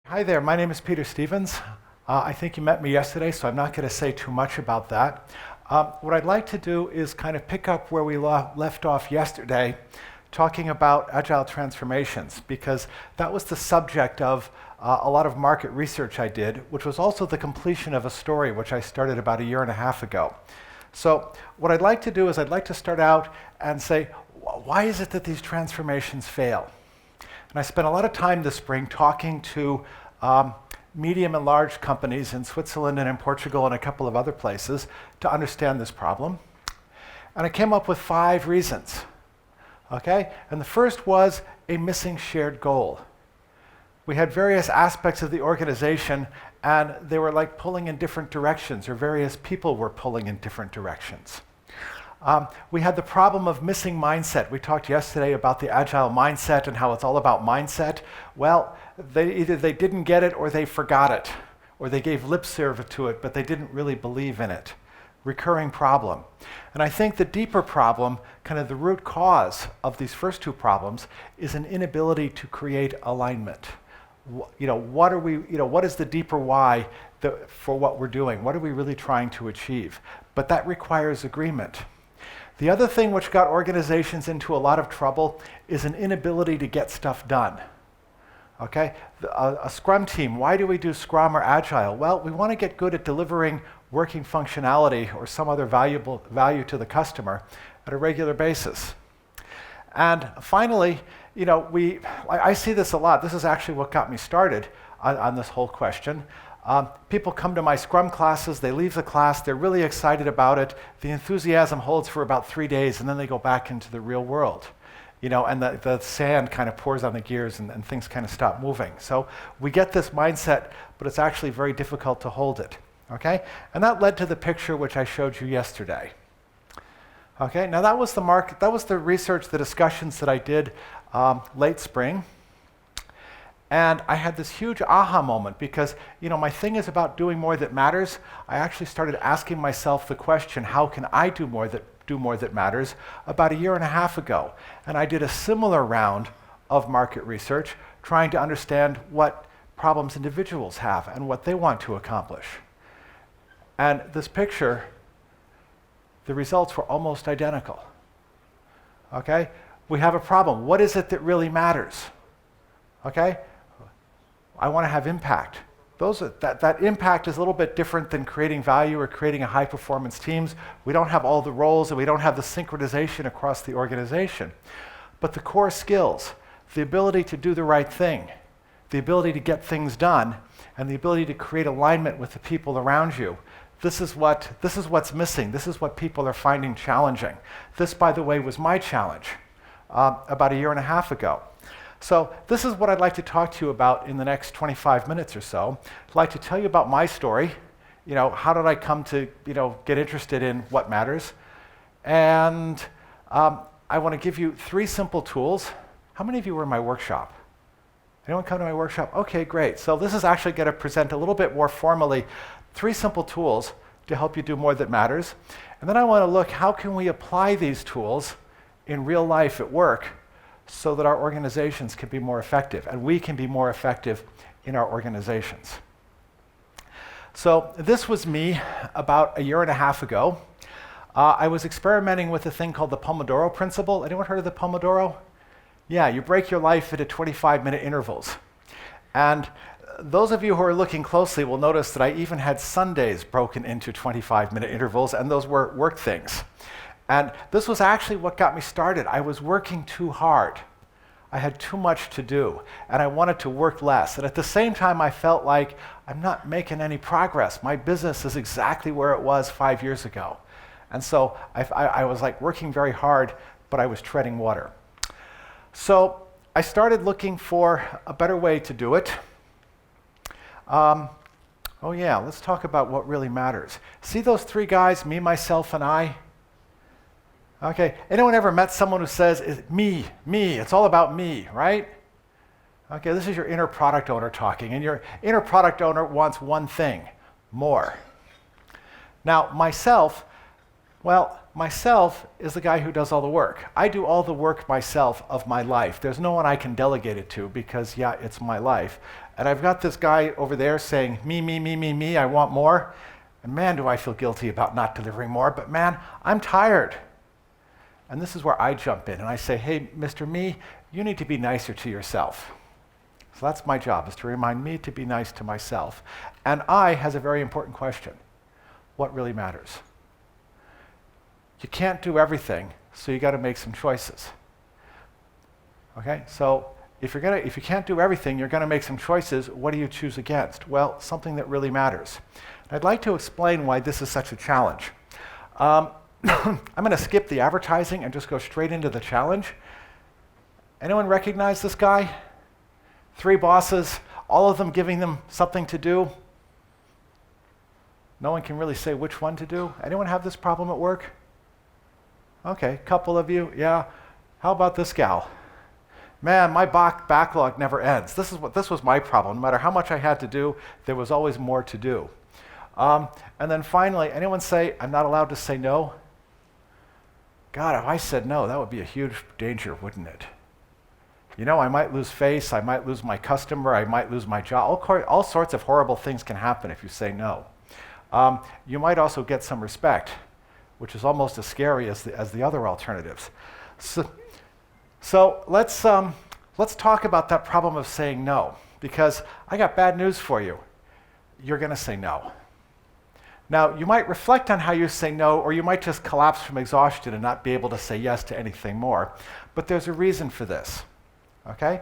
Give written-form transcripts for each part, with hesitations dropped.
Hi there, my name is Peter Stevens. I think you met me yesterday, so I'm not going to say too much about that. What I'd like to do is kind of pick up where we left off yesterday, talking about agile transformations, because that was the subject of a lot of market research I did, which was also the completion of a story which I started about a year and a half ago. So what I'd like to do is I'd like to start out and say, why is it that these transformations fail? And I spent a lot of time this spring talking to medium and large companies in Switzerland and in Portugal and a couple of other places to understand this problem. And I came up with 5 reasons. Okay? And the first was a missing shared goal. We had various aspects of the organization and they were like pulling in different directions, or various people were pulling in different directions. We had the problem of missing mindset. We talked yesterday about the agile mindset and how it's all about mindset. Well, either they didn't get it or they forgot it, or they gave lip service to it, but they didn't really believe in it. Recurring problem. And I think the deeper problem, kind of the root cause of these first 2 problems, is an inability to create alignment. What is the deeper why for what we're doing? What are we really trying to achieve? But that requires agreement. The other thing which got organizations into a lot of trouble is an inability to get stuff done. Okay? A Scrum team, why do we do Scrum or Agile? Well, we want to get good at delivering working functionality or some other value to the customer at a regular basis. And finally, I see this a lot. This is actually what got me started on this whole question. People come to my Scrum classes, they leave the class, they're really excited about it. The enthusiasm holds for about 3 days, and then they go back into the real world. And the sand kind of pours on the gears and things kind of stop moving. So we get this mindset, but it's actually very difficult to hold it. Okay? And that led to the picture which I showed you yesterday. Okay? Now that was the research, the discussions that I did late spring. And I had this huge aha moment because, my thing is about doing more that matters. I actually started asking myself the question, how can I do more that matters, about a year and a half ago. And I did a similar round of market research, trying to understand what problems individuals have and what they want to accomplish. And this picture, the results were almost identical. Okay? We have a problem. What is it that really matters? Okay? I want to have impact. That impact is a little bit different than creating value or creating a high-performance teams. We don't have all the roles and we don't have the synchronization across the organization. But the core skills, the ability to do the right thing, the ability to get things done, and the ability to create alignment with the people around you, this is what's missing. This is what people are finding challenging. This, by the way, was my challenge about a year and a half ago. So this is what I'd like to talk to you about in the next 25 minutes or so. I'd like to tell you about my story. How did I come to get interested in what matters? And I want to give you 3 simple tools. How many of you were in my workshop? Anyone come to my workshop? Okay, great. So this is actually going to present a little bit more formally 3 simple tools to help you do more that matters. And then I want to look, how can we apply these tools in real life at work so that our organizations can be more effective, and we can be more effective in our organizations. So this was me about a year and a half ago. I was experimenting with a thing called the Pomodoro Principle. Anyone heard of the Pomodoro? Yeah, you break your life into 25-minute intervals. And those of you who are looking closely will notice that I even had Sundays broken into 25-minute intervals, and those were work things. And this was actually what got me started. I was working too hard. I had too much to do, and I wanted to work less. And at the same time, I felt like I'm not making any progress. My business is exactly where it was 5 years ago. And so I was like working very hard, but I was treading water. So I started looking for a better way to do it. Let's talk about what really matters. See those 3 guys, me, myself, and I? Okay, anyone ever met someone who says, me, it's all about me, right? Okay, this is your inner product owner talking, and your inner product owner wants one thing, more. Now, myself is the guy who does all the work. I do all the work myself of my life. There's no one I can delegate it to because, it's my life. and I've got this guy over there saying, me, me, me, me, me, I want more. And man, do I feel guilty about not delivering more, but man, I'm tired. And this is where I jump in and I say, hey, Mr. Me, you need to be nicer to yourself. So that's my job, is to remind me to be nice to myself. And I has a very important question. What really matters? You can't do everything, so you got to make some choices. Okay, so if you can't do everything, you're going to make some choices. What do you choose against? Well, something that really matters. I'd like to explain why this is such a challenge. I'm going to skip the advertising and just go straight into the challenge. Anyone recognize this guy? 3 bosses, all of them giving them something to do. No one can really say which one to do. Anyone have this problem at work? Okay, a couple of you, yeah. How about this gal? Man, my backlog never ends. This was my problem. No matter how much I had to do, there was always more to do. And then finally, anyone say, I'm not allowed to say no? God, if I said no, that would be a huge danger, wouldn't it? You know, I might lose face, I might lose my customer, I might lose my job. All sorts of horrible things can happen if you say no. You might also get some respect, which is almost as scary as the other alternatives. So let's talk about that problem of saying no, because I got bad news for you. You're going to say no. Now, you might reflect on how you say no, or you might just collapse from exhaustion and not be able to say yes to anything more. But there's a reason for this. Okay?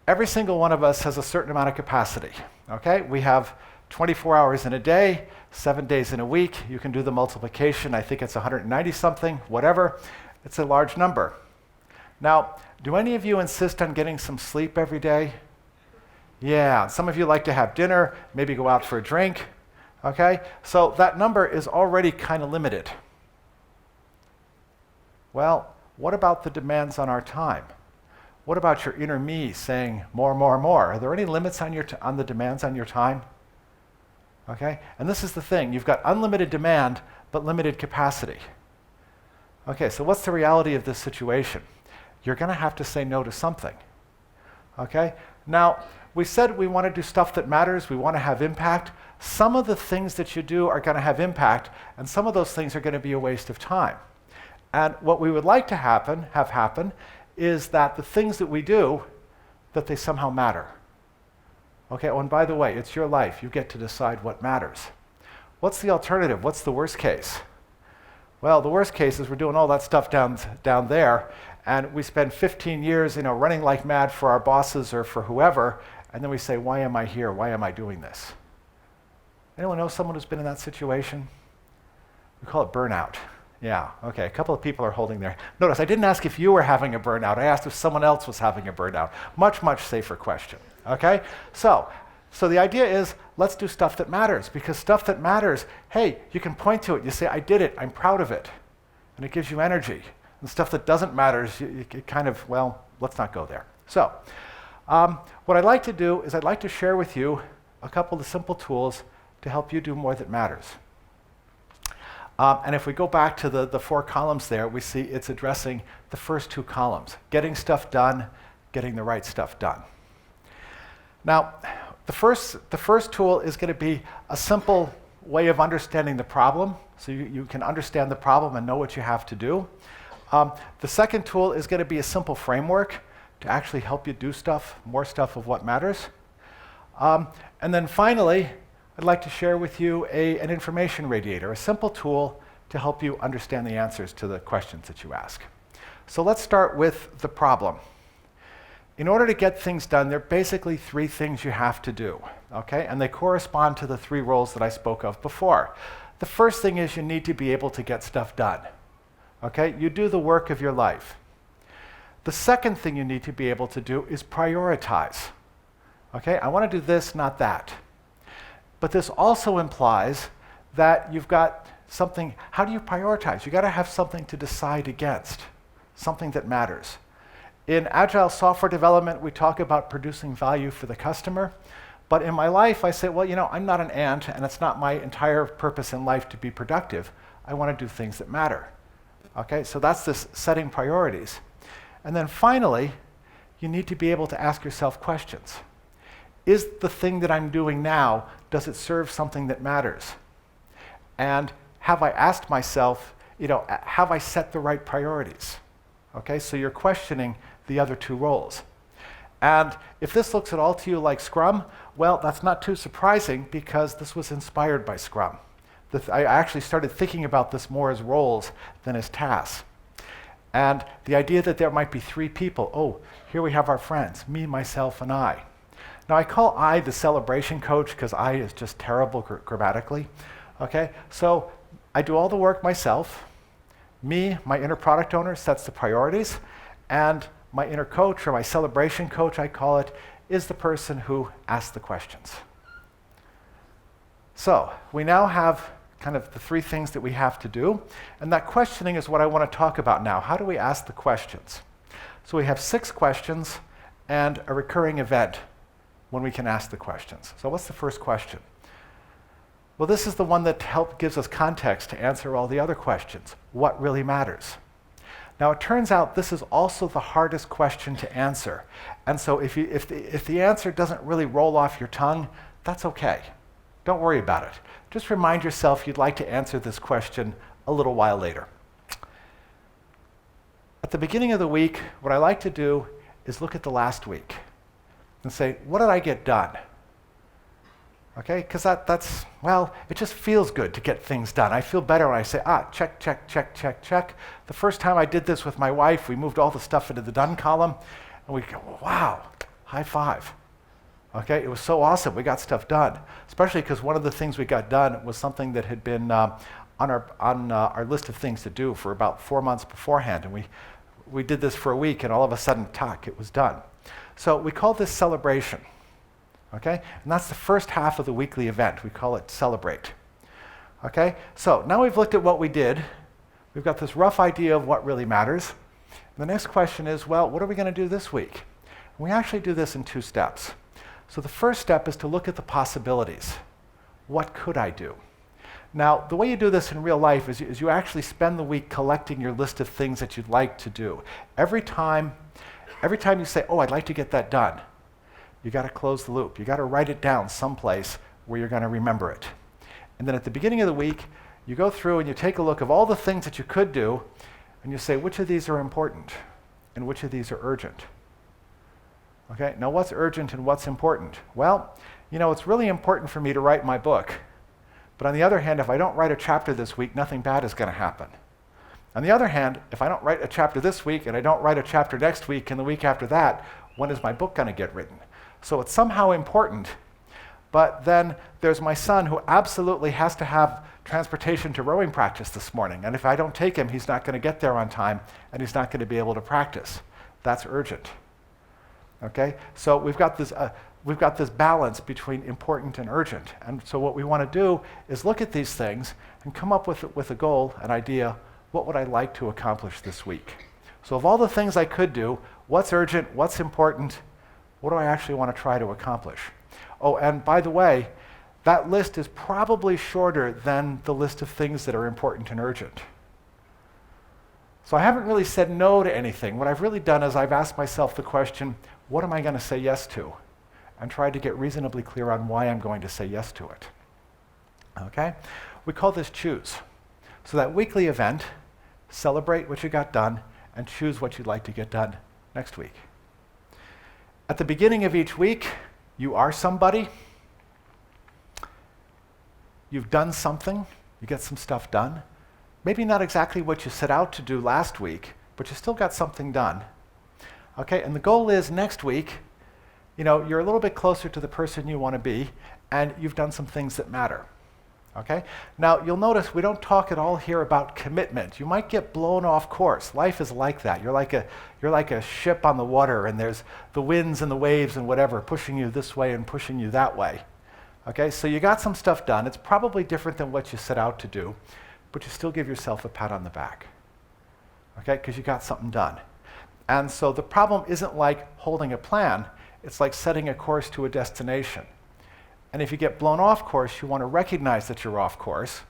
Every single one of us has a certain amount of capacity. Okay? We have 24 hours in a day, 7 days in a week. You can do the multiplication. I think it's 190 something, whatever. It's a large number. Now, do any of you insist on getting some sleep every day? Yeah, some of you like to have dinner, maybe go out for a drink. Okay? So that number is already kind of limited. Well, what about the demands on our time? What about your inner me saying more, more, more? Are there any limits on the demands on your time? Okay? And this is the thing. You've got unlimited demand, but limited capacity. Okay, so what's the reality of this situation? You're going to have to say no to something. Okay? Now, we said we want to do stuff that matters. We want to have impact. Some of the things that you do are going to have impact, and some of those things are going to be a waste of time. And what we would like to have happen is that the things that we do, that they somehow matter. Okay, oh, and by the way, it's your life. You get to decide what matters. What's the alternative? What's the worst case? Well, the worst case is we're doing all that stuff down there, and we spend 15 years, running like mad for our bosses or for whoever, and then we say, why am I here? Why am I doing this? Anyone know someone who's been in that situation? We call it burnout. Yeah, okay, a couple of people are holding their... Notice, I didn't ask if you were having a burnout. I asked if someone else was having a burnout. Much, much safer question, okay? So the idea is, let's do stuff that matters, because stuff that matters, hey, you can point to it. You say, I did it. I'm proud of it. And it gives you energy. And stuff that doesn't matter, it kind of, well, let's not go there. So what I'd like to do is I'd like to share with you a couple of simple tools to help you do more that matters. And if we go back to the 4 columns there, we see it's addressing the first 2 columns, getting stuff done, getting the right stuff done. Now, the first tool is going to be a simple way of understanding the problem, so you can understand the problem and know what you have to do. The second tool is going to be a simple framework to actually help you do stuff, more stuff of what matters. And then finally, I'd like to share with you an information radiator, a simple tool to help you understand the answers to the questions that you ask. So let's start with the problem. In order to get things done, there are basically 3 things you have to do, okay? And they correspond to the 3 roles that I spoke of before. The first thing is you need to be able to get stuff done, okay? You do the work of your life. The second thing you need to be able to do is prioritize, okay? I want to do this, not that. But this also implies that you've got something. How do you prioritize? You've got to have something to decide against, something that matters. In Agile software development, we talk about producing value for the customer. But in my life, I say, well, I'm not an ant, and it's not my entire purpose in life to be productive. I want to do things that matter. Okay, so that's this setting priorities. And then finally, you need to be able to ask yourself questions. is the thing that I'm doing now, does it serve something that matters? And have I asked myself, have I set the right priorities? Okay, so you're questioning the other two roles. And if this looks at all to you like Scrum, well, that's not too surprising because this was inspired by Scrum. I actually started thinking about this more as roles than as tasks. And the idea that there might be three people, oh, here we have our friends, me, myself, and I. Now I call I the celebration coach because I is just terrible grammatically. Okay, so I do all the work myself. Me, my inner product owner, sets the priorities, and my inner coach, or my celebration coach, I call it, is the person who asks the questions. So we now have kind of the three things that we have to do, and that questioning is what I want to talk about now. How do we ask the questions? So we have 6 questions and a recurring event when we can ask the questions. So what's the first question? Well, this is the one that gives us context to answer all the other questions. What really matters? Now, it turns out this is also the hardest question to answer. And so if the answer doesn't really roll off your tongue, that's okay. Don't worry about it. Just remind yourself you'd like to answer this question a little while later. At the beginning of the week, what I like to do is look at the last week and say, what did I get done? Okay, because that's, it just feels good to get things done. I feel better when I say, check, check, check, check, check. The first time I did this with my wife, we moved all the stuff into the done column, and we go, wow, high five. Okay, it was so awesome, we got stuff done. Especially because one of the things we got done was something that had been on our list of things to do for about 4 months beforehand, and we did this for a week, and all of a sudden, it was done. So we call this celebration. Okay? And that's the first half of the weekly event. We call it celebrate. Okay? So now we've looked at what we did. We've got this rough idea of what really matters. And the next question is, what are we going to do this week? And we actually do this in 2 steps. So the first step is to look at the possibilities. What could I do? Now, the way you do this in real life is you actually spend the week collecting your list of things that you'd like to do. Every time you say, I'd like to get that done, you got to close the loop. You got to write it down someplace where you're going to remember it. And then at the beginning of the week, you go through and you take a look of all the things that you could do, and you say, which of these are important and which of these are urgent? Okay, now what's urgent and what's important? Well, it's really important for me to write my book. But on the other hand, if I don't write a chapter this week, nothing bad is going to happen. On the other hand, if I don't write a chapter this week and I don't write a chapter next week and the week after that, when is my book going to get written? So it's somehow important, but then there's my son who absolutely has to have transportation to rowing practice this morning, and if I don't take him, he's not going to get there on time, and he's not going to be able to practice. That's urgent. Okay? So we've got this balance between important and urgent, and so what we want to do is look at these things and come up with a goal, an idea, what would I like to accomplish this week? So of all the things I could do, what's urgent, what's important, what do I actually want to try to accomplish? Oh, and by the way, that list is probably shorter than the list of things that are important and urgent. So I haven't really said no to anything. What I've really done is I've asked myself the question, what am I going to say yes to? And tried to get reasonably clear on why I'm going to say yes to it. Okay? We call this choose. So that weekly event, celebrate what you got done and choose what you'd like to get done next week. At the beginning of each week, you are somebody. You've done something. You get some stuff done. Maybe not exactly what you set out to do last week, but you still got something done. Okay, and the goal is next week, you're a little bit closer to the person you want to be, and you've done some things that matter. Okay? Now, you'll notice we don't talk at all here about commitment. You might get blown off course. Life is like that. You're like a ship on the water, and there's the winds and the waves and whatever pushing you this way and pushing you that way. Okay? So you got some stuff done. It's probably different than what you set out to do, but you still give yourself a pat on the back. Okay? Because you got something done. And so the problem isn't like holding a plan. It's like setting a course to a destination. And if you get blown off course, you want to recognize that you're off course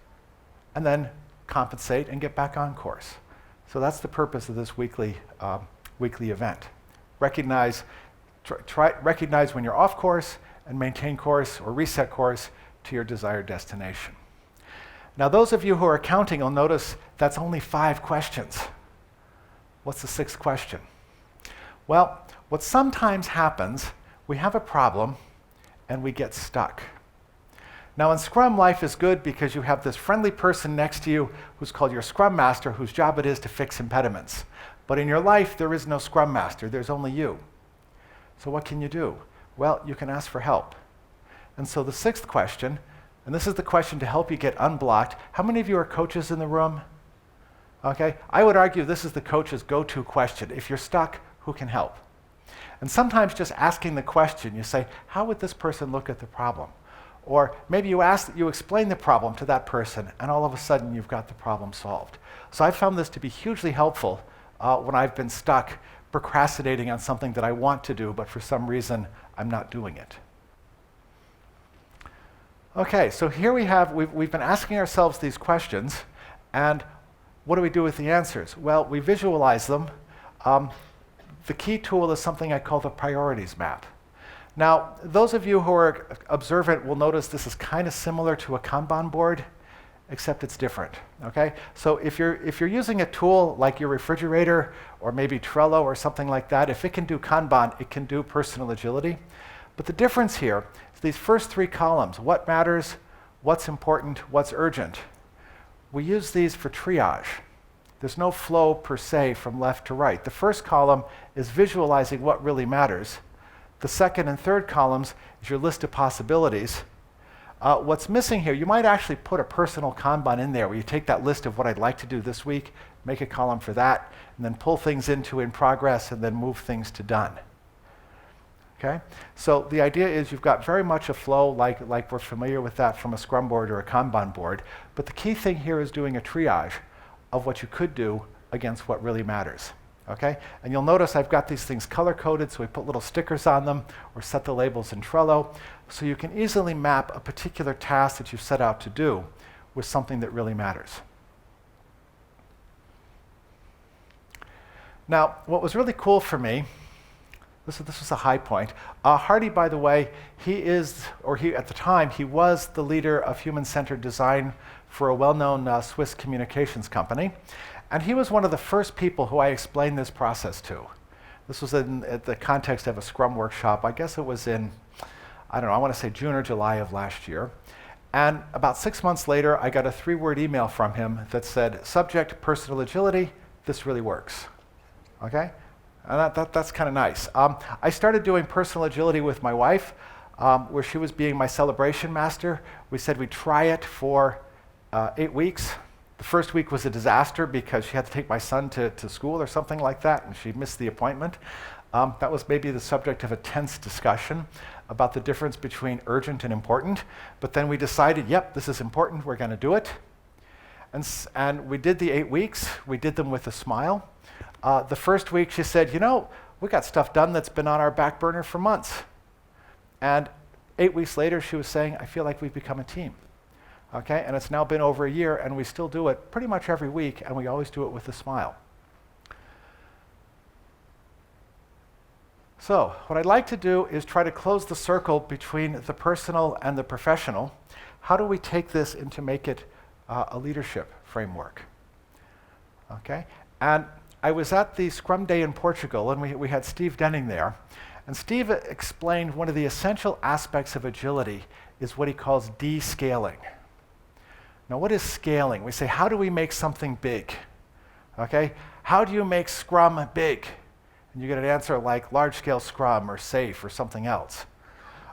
and then compensate and get back on course. So that's the purpose of this weekly event. Recognize when you're off course and maintain course or reset course to your desired destination. Now, those of you who are counting will notice that's only 5 questions. What's the 6th question? Well, what sometimes happens, we have a problem and we get stuck. Now in Scrum, life is good because you have this friendly person next to you who's called your Scrum Master, whose job it is to fix impediments. But in your life, there is no Scrum Master, there's only you. So what can you do? Well, you can ask for help. And so the 6th question, and this is the question to help you get unblocked. How many of you are coaches in the room? Okay, I would argue this is the coach's go-to question. If you're stuck, who can help? And sometimes just asking the question, you say, how would this person look at the problem? Or maybe you explain the problem to that person, and all of a sudden you've got the problem solved. So I found this to be hugely helpful when I've been stuck procrastinating on something that I want to do, but for some reason I'm not doing it. Okay, so here we've been asking ourselves these questions, and what do we do with the answers? Well, we visualize them. The key tool is something I call the priorities map. Now, those of you who are observant will notice this is kind of similar to a Kanban board, except it's different, okay? So if you're using a tool like your refrigerator or maybe Trello or something like that, if it can do Kanban, it can do personal agility. But the difference here is these first 3 columns, what matters, what's important, what's urgent. We use these for triage. There's no flow per se from left to right. The first column is visualizing what really matters. The second and third columns is your list of possibilities. What's missing here, you might actually put a personal Kanban in there where you take that list of what I'd like to do this week, make a column for that, and then pull things into in progress and then move things to done. Okay? So the idea is you've got very much a flow like we're familiar with that from a Scrum board or a Kanban board, but the key thing here is doing a triage of what you could do against what really matters. Okay? And you'll notice I've got these things color-coded, so we put little stickers on them or set the labels in Trello, so you can easily map a particular task that you've set out to do with something that really matters. Now, what was really cool for me, this was a high point. Hardy, by the way, at the time, he was the leader of human-centered design for a well-known Swiss communications company. And he was one of the first people who I explained this process to. This was in the context of a Scrum workshop. I guess it was in, I want to say June or July of last year. And about 6 months later, I got a 3-word email from him that said, subject, personal agility, this really works. Okay? And that's kind of nice. I started doing personal agility with my wife, where she was being my celebration master. We said we'd try it for 8 weeks. The first week was a disaster because she had to take my son to school or something like that, and she missed the appointment. That was maybe the subject of a tense discussion about the difference between urgent and important. But then we decided, yep, this is important, we're going to do it. And we did the 8 weeks. We did them with a smile. The first week she said, we got stuff done that's been on our back burner for months. And 8 weeks later, she was saying, I feel like we've become a team. Okay, and it's now been over a year, and we still do it pretty much every week, and we always do it with a smile. So, what I'd like to do is try to close the circle between the personal and the professional. How do we take this and to make it a leadership framework? Okay, and I was at the Scrum Day in Portugal, and we had Steve Denning there, and Steve explained one of the essential aspects of agility is what he calls descaling. Now, what is scaling? We say, how do we make something big? Okay? How do you make Scrum big? And you get an answer like large-scale Scrum or SAFe or something else.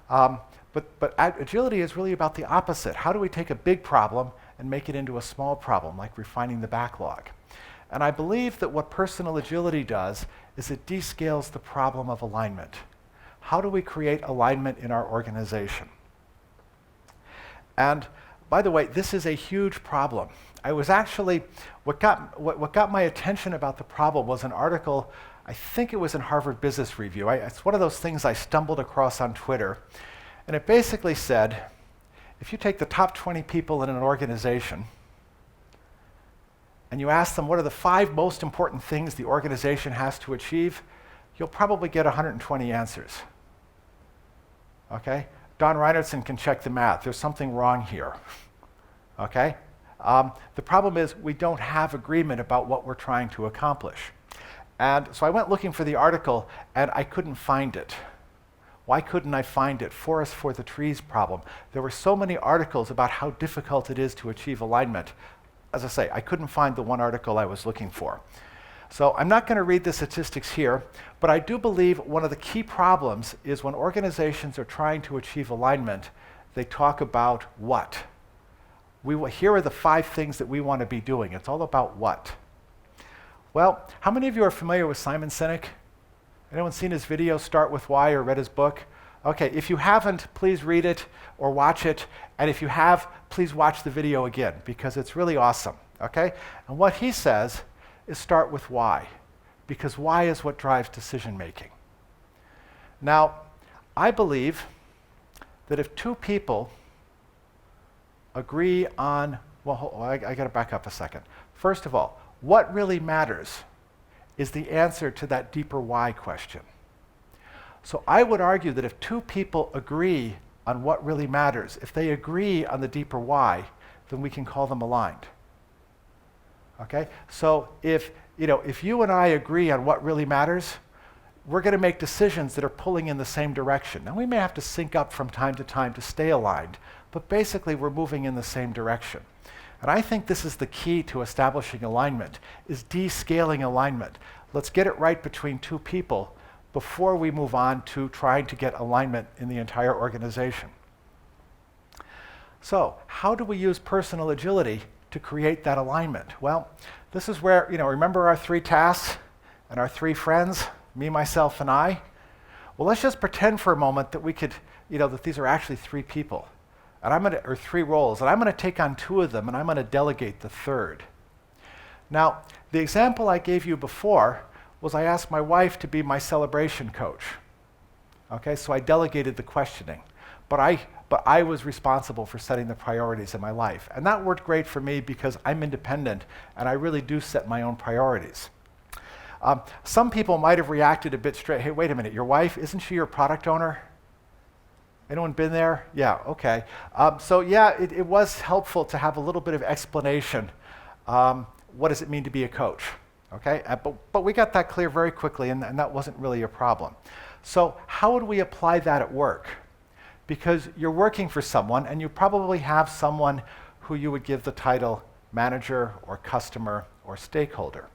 But agility is really about the opposite. How do we take a big problem and make it into a small problem, like refining the backlog? And I believe that what personal agility does is it descales the problem of alignment. How do we create alignment in our organization? And by the way, this is a huge problem. I was actually, what got my attention about the problem was an article, I think it was in Harvard Business Review. It's one of those things I stumbled across on Twitter. And it basically said, if you take the top 20 people in an organization and you ask them what are the 5 most important things the organization has to achieve, you'll probably get 120 answers. Okay? Don Reinertson can check the math. There's something wrong here, okay? The problem is we don't have agreement about what we're trying to accomplish. And so I went looking for the article, and I couldn't find it. Why couldn't I find it? Forest for the trees problem. There were so many articles about how difficult it is to achieve alignment. As I say, I couldn't find the one article I was looking for. So I'm not going to read the statistics here, but I do believe one of the key problems is when organizations are trying to achieve alignment, they talk about what. Here are the 5 things that we want to be doing. It's all about what. Well, how many of you are familiar with Simon Sinek? Anyone seen his video, Start With Why, or read his book? Okay, if you haven't, please read it or watch it. And if you have, please watch the video again, because it's really awesome, okay? And what he says is start with why, because why is what drives decision making. Now, I believe that if 2 people agree on, I got to back up a second. First of all, what really matters is the answer to that deeper why question. So I would argue that if 2 people agree on what really matters, if they agree on the deeper why, then we can call them aligned. Okay? So if you and I agree on what really matters, we're going to make decisions that are pulling in the same direction. Now we may have to sync up from time to stay aligned, but basically we're moving in the same direction. And I think this is the key to establishing alignment, is descaling alignment. Let's get it right between 2 people before we move on to trying to get alignment in the entire organization. So, how do we use personal agility to create that alignment? Well, this is where, remember our 3 tasks and our 3 friends, me, myself, and I? Well, let's just pretend for a moment that we could, that these are actually 3 people. And or 3 roles, and I'm going to take on 2 of them, and I'm going to delegate the 3rd. Now, the example I gave you before was I asked my wife to be my celebration coach. Okay, so I delegated the questioning, but I was responsible for setting the priorities in my life, and that worked great for me because I'm independent, and I really do set my own priorities. Some people might have reacted a bit straight. Hey, wait a minute, your wife, isn't she your product owner? Anyone been there? Yeah, okay. It was helpful to have a little bit of explanation. What does it mean to be a coach? Okay, but we got that clear very quickly, and that wasn't really a problem. So how would we apply that at work? Because you're working for someone, and you probably have someone who you would give the title manager or customer or stakeholder.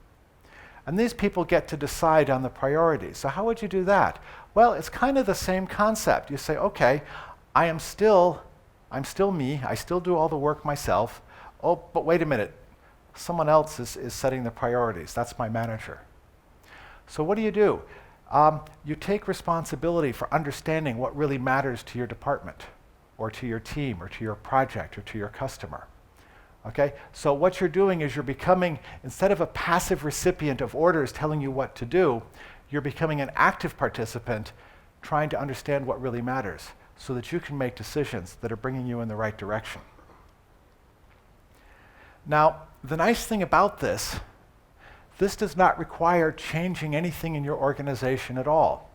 And these people get to decide on the priorities. So how would you do that? Well, it's kind of the same concept. You say, okay, I'm still me. I still do all the work myself. Oh, but wait a minute. Someone else is setting the priorities. That's my manager. So what do? You take responsibility for understanding what really matters to your department, or to your team, or to your project, or to your customer. Okay? So what you're doing is you're becoming, instead of a passive recipient of orders telling you what to do, you're becoming an active participant trying to understand what really matters so that you can make decisions that are bringing you in the right direction. Now, the nice thing about this does not require changing anything in your organization at all.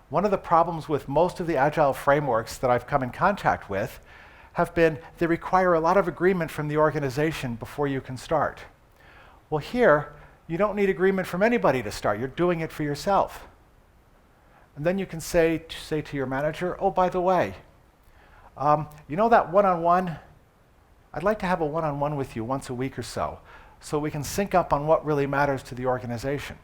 One of the problems with most of the Agile frameworks that I've come in contact with have been they require a lot of agreement from the organization before you can start. Well, here, you don't need agreement from anybody to start. You're doing it for yourself. And then you can say to your manager, oh, by the way, that one-on-one? I'd like to have a one-on-one with you once a week or so we can sync up on what really matters to the organization,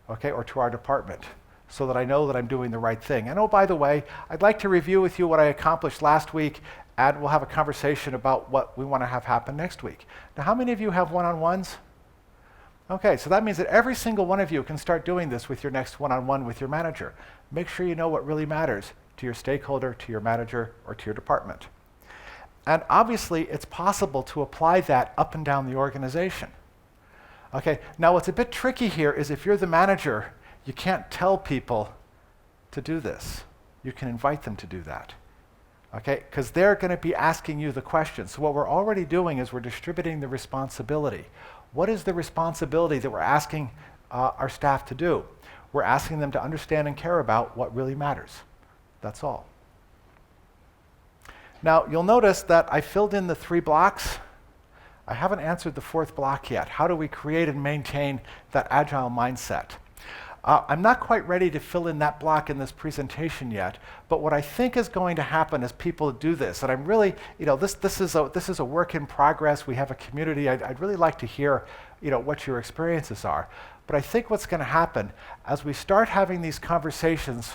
okay, or to our department, so that I know that I'm doing the right thing. And oh, by the way, I'd like to review with you what I accomplished last week, and we'll have a conversation about what we want to have happen next week. Now, how many of you have one-on-ones? Okay, so that means that every single one of you can start doing this with your next one-on-one with your manager. Make sure you know what really matters to your stakeholder, to your manager, or to your department. And obviously, it's possible to apply that up and down the organization. Okay, now what's a bit tricky here is if you're the manager, you can't tell people to do this. You can invite them to do that. Okay, because they're going to be asking you the questions. So what we're already doing is we're distributing the responsibility. What is the responsibility that we're asking our staff to do? We're asking them to understand and care about what really matters. That's all. Now, you'll notice that I filled in the 3 blocks. I haven't answered the 4th block yet. How do we create and maintain that agile mindset? I'm not quite ready to fill in that block in this presentation yet, but what I think is going to happen as people do this, and I'm really, this is a work in progress. We have a community. I'd really like to hear, what your experiences are. But I think what's going to happen as we start having these conversations,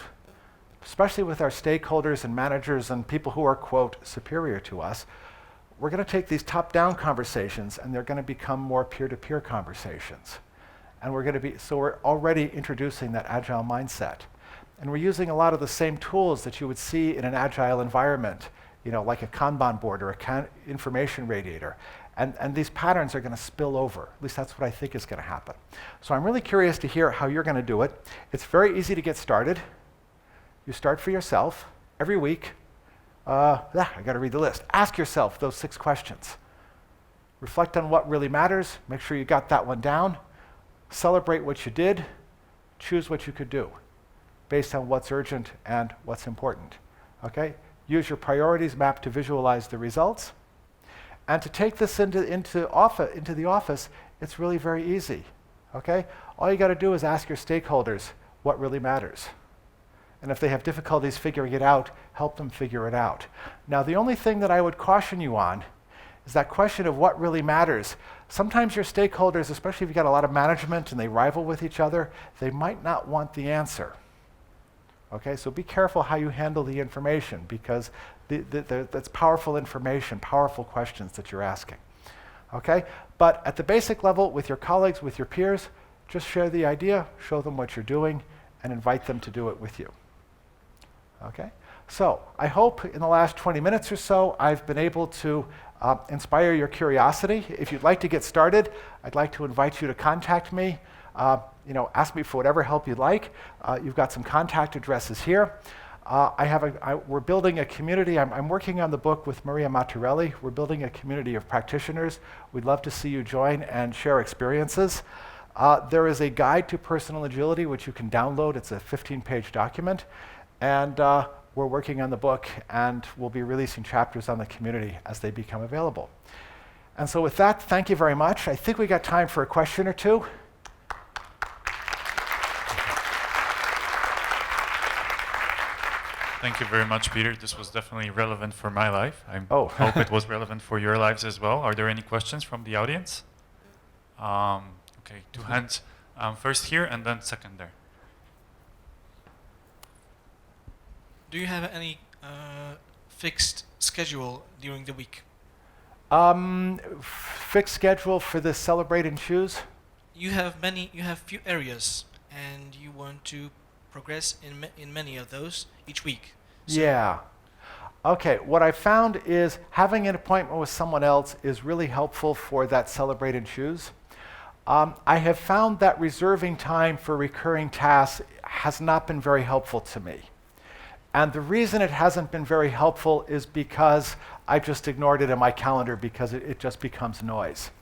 especially with our stakeholders and managers and people who are, quote, superior to us, we're going to take these top-down conversations and they're going to become more peer-to-peer conversations. And we're already introducing that agile mindset. And we're using a lot of the same tools that you would see in an agile environment, like a Kanban board or a information radiator. And these patterns are going to spill over. At least that's what I think is going to happen. So I'm really curious to hear how you're going to do it. It's very easy to get started. You start for yourself every week. I got to read the list. Ask yourself those 6 questions. Reflect on what really matters. Make sure you got that one down. Celebrate what you did. Choose what you could do based on what's urgent and what's important. Okay? Use your priorities map to visualize the results. And to take this into the office, it's really very easy. Okay? All you got to do is ask your stakeholders what really matters. And if they have difficulties figuring it out, help them figure it out. Now, the only thing that I would caution you on is that question of what really matters. Sometimes your stakeholders, especially if you've got a lot of management and they rival with each other, they might not want the answer. Okay, so be careful how you handle the information because that's powerful information, powerful questions that you're asking. Okay, but at the basic level with your colleagues, with your peers, just share the idea, show them what you're doing, and invite them to do it with you. Okay, so I hope in the last 20 minutes or so I've been able to inspire your curiosity. If you'd like to get started, I'd like to invite you to contact me. Ask me for whatever help you'd like. You've got some contact addresses here. We're building a community. I'm working on the book with Maria Mattarelli. We're building a community of practitioners. We'd love to see you join and share experiences. There is a guide to personal agility which you can download. It's a 15-page document. And we're working on the book, and we'll be releasing chapters on the community as they become available. And so with that, thank you very much. I think we got time for a question or two. Thank you very much, Peter. This was definitely relevant for my life. I hope it was relevant for your lives as well. Are there any questions from the audience? Okay, 2 hands. First here and then second there. Do you have any fixed schedule during the week? Fixed schedule for the Celebrate and Choose? You have few areas, and you want to progress in many of those each week. So yeah. Okay, what I found is having an appointment with someone else is really helpful for that Celebrate and Choose. I have found that reserving time for recurring tasks has not been very helpful to me. And the reason it hasn't been very helpful is because I just ignored it in my calendar because it just becomes noise.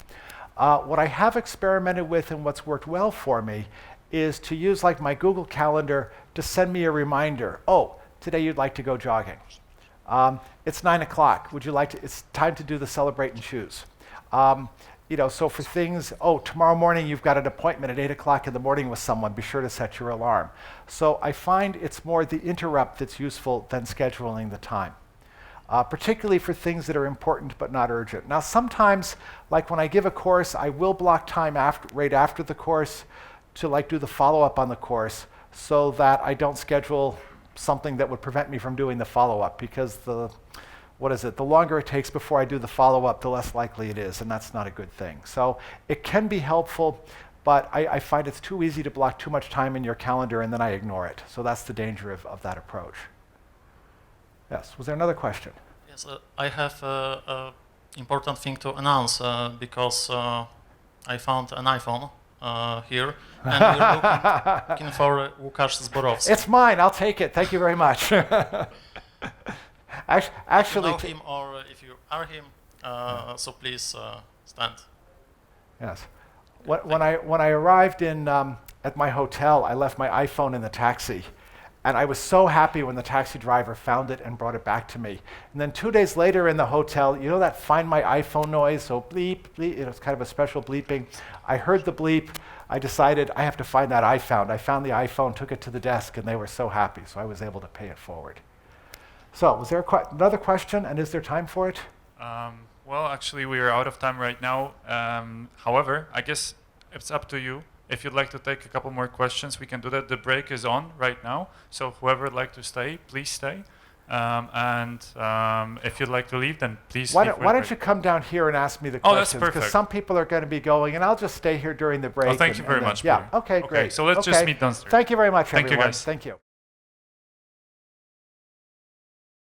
What I have experimented with and what's worked well for me is to use like my Google Calendar to send me a reminder. Oh, today you'd like to go jogging. It's 9 o'clock. It's time to do the Celebrate and Choose. So for things, tomorrow morning you've got an appointment at 8 o'clock in the morning with someone, be sure to set your alarm. So I find it's more the interrupt that's useful than scheduling the time, particularly for things that are important but not urgent. Now sometimes, like when I give a course, I will block time right after the course to do the follow-up on the course so that I don't schedule something that would prevent me from doing the follow-up because the longer it takes before I do the follow-up, the less likely it is, and that's not a good thing. So it can be helpful, but I find it's too easy to block too much time in your calendar and then I ignore it. So that's the danger of that approach. Yes, was there another question? Yes, I have an important thing to announce because I found an iPhone here, and we're looking for Łukasz Zborowski. It's mine, I'll take it, thank you very much. Actually, if you know him or if you are him, so please stand. Yes. When I arrived at my hotel, I left my iPhone in the taxi, And I was so happy when the taxi driver found it and brought it back to me. And then 2 days later in the hotel, you know that Find My iPhone noise? So bleep, bleep, it's kind of a special bleeping. I heard the bleep. I decided I have to find that iPhone. I found the iPhone, took it to the desk, and they were so happy. So I was able to pay it forward. So was there another question, and is there time for it? Well, actually, we are out of time right now. However, I guess it's up to you. If you'd like to take a couple more questions, we can do that. The break is on right now, so whoever would like to stay, please stay. If you'd like to leave, then please leave. Why don't you come down here and ask me the questions? Oh, that's questions? Because perfect. some people are going to be going, and I'll just stay here during the break. Oh, thank you very much. Yeah, okay, great. So let's just meet downstairs. Thank you very much, Thank you, everyone. guys. Thank you.